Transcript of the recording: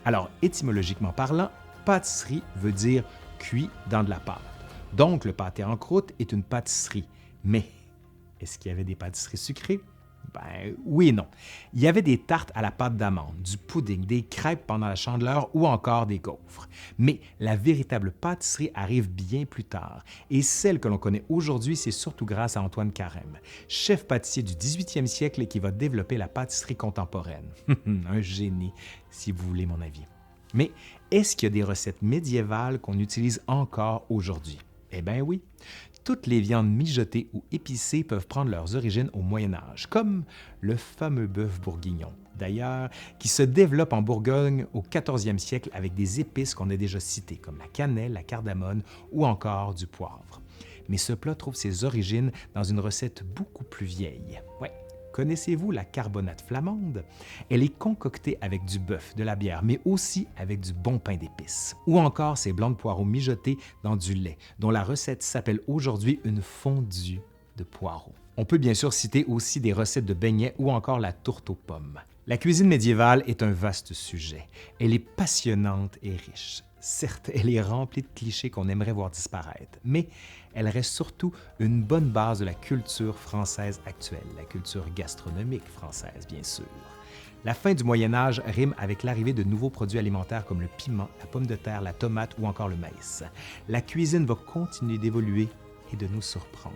Alors, étymologiquement parlant, pâtisserie veut dire cuit dans de la pâte. Donc, le pâté en croûte est une pâtisserie. Mais est-ce qu'il y avait des pâtisseries sucrées? Ben oui et non. Il y avait des tartes à la pâte d'amande, du pudding, des crêpes pendant la Chandeleur ou encore des gaufres. Mais la véritable pâtisserie arrive bien plus tard. Et celle que l'on connaît aujourd'hui, c'est surtout grâce à Antoine Carême, chef pâtissier du 18e siècle qui va développer la pâtisserie contemporaine. Un génie, si vous voulez mon avis. Mais est-ce qu'il y a des recettes médiévales qu'on utilise encore aujourd'hui? Eh bien oui. Toutes les viandes mijotées ou épicées peuvent prendre leurs origines au Moyen Âge, comme le fameux bœuf bourguignon, d'ailleurs, qui se développe en Bourgogne au 14e siècle avec des épices qu'on a déjà citées, comme la cannelle, la cardamone ou encore du poivre. Mais ce plat trouve ses origines dans une recette beaucoup plus vieille. Ouais. Connaissez-vous la carbonate flamande? Elle est concoctée avec du bœuf, de la bière, mais aussi avec du bon pain d'épices. Ou encore ces blancs de poireaux mijotés dans du lait, dont la recette s'appelle aujourd'hui une fondue de poireaux. On peut bien sûr citer aussi des recettes de beignets ou encore la tourte aux pommes. La cuisine médiévale est un vaste sujet. Elle est passionnante et riche. Certes, elle est remplie de clichés qu'on aimerait voir disparaître, mais elle reste surtout une bonne base de la culture française actuelle, la culture gastronomique française, bien sûr. La fin du Moyen Âge rime avec l'arrivée de nouveaux produits alimentaires comme le piment, la pomme de terre, la tomate ou encore le maïs. La cuisine va continuer d'évoluer et de nous surprendre.